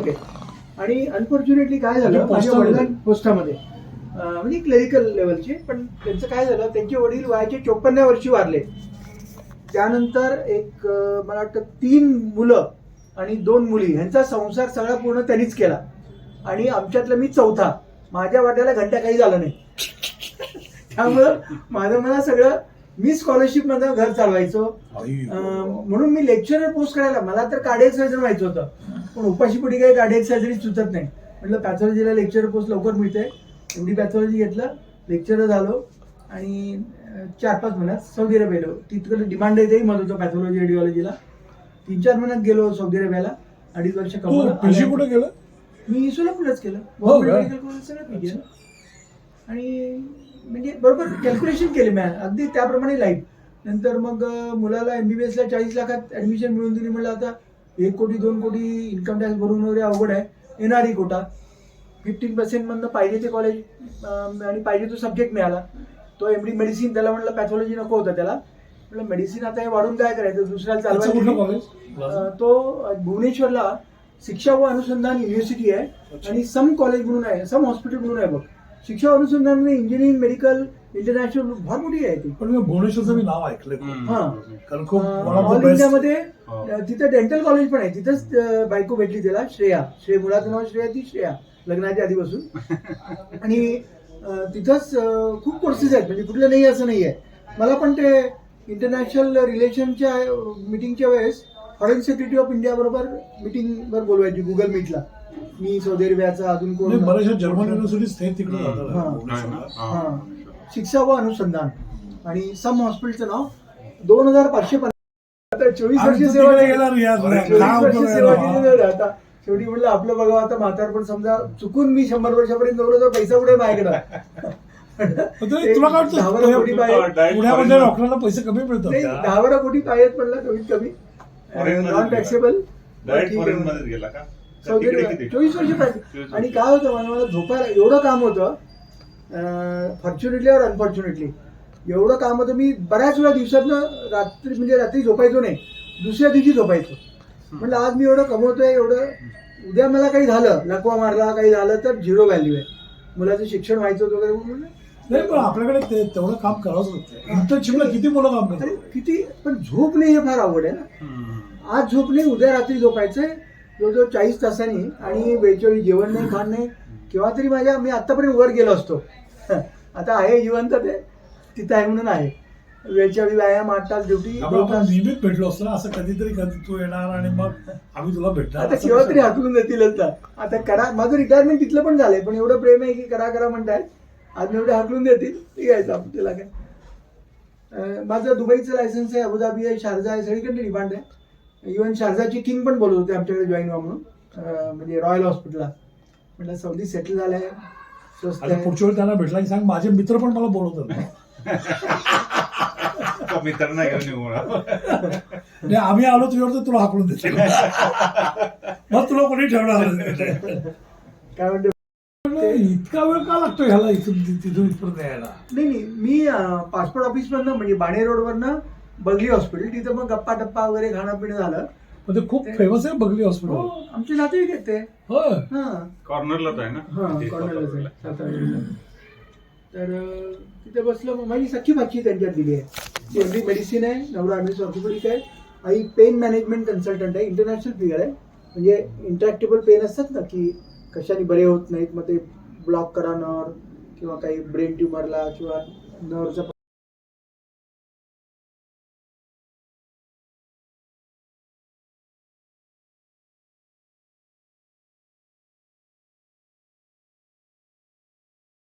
Okay. आणि unfortunately काय झालं, माझ्या वडिलां पोस्टामध्ये म्हणजे क्लेरिकल लेवलचे, पण त्यांचं काय झालं, त्यांचे वडील वयाचे 54व्या वर्षी वारले. त्यानंतर एक मला वाटतं 3 मुलं आणि 2 मुली ह्यांचा संसार सगळा पूर्ण त्यांनीच केला. आणि आमच्यातलं मी चौथा. माझ्या वाट्याला घंटा काही झालं नाही. त्यामुळं माझं मला सगळं, मी स्कॉलरशिप मध्ये घर चालवायचो. म्हणून मी लेक्चरर पोस्ट करायला, मला तर कार्डियक सर्जन व्हायचं होतं, पण उपाशीपोटी काही कार्डियक सर्जरी सुचत नाही. म्हटलं पॅथॉलॉजीला लेक्चरर पोस्ट लवकर मिळते. एवढी पॅथॉलॉजी घेतलं, लेक्चरर झालो आणि 4-5 महिन्यात सौदी अरेबिया गेलो. तिकडे डिमांड आहे, तेही मत होतं पॅथॉलॉजी रेडिओलॉजीला. 3-4 महिन्यात गेलो सौदी अरेबियाला. 2.5 वर्ष कमवलं. कुठे गेलं? मी सोलापूरलाच केलं, मेडिकल कॉलेज सगळं पीजी. आणि म्हणजे बरोबर कॅल्क्युलेशन केले मी अगदी त्याप्रमाणे लाईफ. नंतर मग मुलाला MBBS ला 40 लाखात ऍडमिशन मिळवून दिली. म्हणलं आता 1 कोटी 2 कोटी इन्कम टॅक्स भरून वगैरे अवघड आहे. NRE कोटा 15% मधनं पाहिजे ते कॉलेज आणि पाहिजे तो सब्जेक्ट मिळाला. तो MD मेडिसिन, त्याला म्हटलं पॅथॉलॉजी नको होतं त्याला. म्हटलं मेडिसिन आता हे वाढून काय करायचं, दुसऱ्याला चालवायचं. तो भुवनेश्वरला शिक्षा व अनुसंधान युनिव्हर्सिटी आहे आणि सम कॉलेज म्हणून आहे, सम हॉस्पिटल म्हणून आहे बघ. शिक्षा व अनुसंधान म्हणजे इंजिनिअरिंग, मेडिकल, इंटरनॅशनल फार मोठी आहे ती. पण मी भुवनेश्वरचं मी नाव ऐकलंय. कारण खूप ऑल इंडियामध्ये तिथं डेंटल कॉलेज पण आहे. तिथंच बायको भेटली त्याला, श्रेया. मुलाचं नाव श्रेया, ती श्रेया लग्नाच्या आधीपासून. आणि तिथंच खूप कोर्सेस आहेत, म्हणजे कुठलं नाही असं नाही आहे. मला पण ते इंटरनॅशनल रिलेशनच्या मिटिंगच्या वेळेस फॉरेन सेक्रेटरी ऑफ इंडिया बरोबर मिटिंगवर बोलवायची गुगल मीटला. मी सौदी अरेबियाचा, अजून कोण, बऱ्याचशा जर्मन युनिव्हर्सिटी तिकडे. शिक्षा व अनुसंधान आणि सम हॉस्पिटलचं नाव 2550. आता 24 वर्ष सेवा केली. आता शेवटी म्हटलं आपलं बघावं. आता म्हातारपण समजा चुकून मी 100 वर्षापर्यंत जवळ तर पैसा कुठे माझ्याकडे. तुला काय वाटतं 10 कोटी पुण्यामध्ये डॉक्टरांना पैसे कमी मिळतात? 10 कोटी पाहिजेत म्हणलं कमीत कमी. Non taxable. 24 वर्ष पाहिजे. आणि काय होतं, मला झोपायला एवढं काम होतं, फॉर्च्युनेटली और अनफॉर्च्युनेटली एवढं काम होतं. मी बऱ्याच वेळा दिवसातनं रात्री, म्हणजे रात्री झोपायचो नाही, दुसऱ्या दिवशी झोपायचो. म्हटलं आज मी एवढं कमवतोय, एवढं, उद्या मला काही झालं, लकवा मारला, काही झालं तर 0 व्हॅल्यू आहे. मुलाचं शिक्षण व्हायचं होतं वगैरे म्हणून. नाही, पण आपल्याकडे तेवढं काम करावंच लागतं. इंटर्नशिपला किती मुलं काम करतात, किती, पण झोप नाही हे फार अवघड आहे ना. आज झोप नाही, उद्या रात्री झोपायचंय जवळजवळ 40 तासांनी. आणि वेळच्यावेळी जेवण नाही, खाण नाही. केव्हा तरी मी आतापर्यंत वर गेलो असतो. आता आहे जिवंत, ते तिथं आहे म्हणून आहे. वेळच्या वेळी व्यायाम, 8 तास ड्युटी. नियमित भेटलो असतो ना, असं कधीतरी कधी तू येणार आणि मग आम्ही तुला भेटणार. आता केव्हा तरी हाकलून देतीलच. आता करा, माझं रिटायरमेंट तिथलं पण झालंय, पण एवढं प्रेम आहे की करा म्हणतायत. आज एवढे हाकलून देतील, ठीक आहे आपण त्याला काय. माझं दुबईचं लायसन्स आहे, अबुधाबी आहे, शारजा आहे, सगळीकडे डिमांड आहे. इव्हन शारजाची किंग पण बोलत होते आमच्याकडे जॉईन व्हा म्हणून, म्हणजे रॉयल हॉस्पिटलला. म्हटलं सौदी सेटल झालंय, स्वस्त आहे. पुढच्या वेळी त्यांना भेटला की सांग, माझे मित्र पण मला बोलवत होते. मित्रांना घेऊन नाही, आम्ही आलो तुझ्यावर तर तुला हाकलून देते, मग तुला कोणी ठेवणार. काय म्हणते, इतका वेळ का लागतो ह्याला इथून इथपर्यंत यायला? नाही, मी पासपोर्ट ऑफिस मधनं, म्हणजे बाणे रोडवरनं बगली हॉस्पिटल, तिथं मग गप्पा टप्पा वगैरे खाणं पिणं झालं. ते खूप फेमस आहे बगली हॉस्पिटल. आमचे नातेवाईक आहेत ते. कॉर्नरलाच आहे ना. कॉर्नरलाच आहे, सातारा. तर तिथे बसलो. माझी सख्खी भाची त्यांच्यात दिली आहे. MD मेडिसिन आहे, नवरा MS ऑर्थोपेडिक आहे, आई पेन मॅनेजमेंट कन्सल्टंट आहे. इंटरनॅशनल फिगर आहे, म्हणजे इंटरॅक्टेबल पेन असतात ना, की कशाने बरे होत नाहीत, मग ते ब्लॉक करा नर्व, किंवा काही ब्रेन ट्युमरला किंवा नर्वचा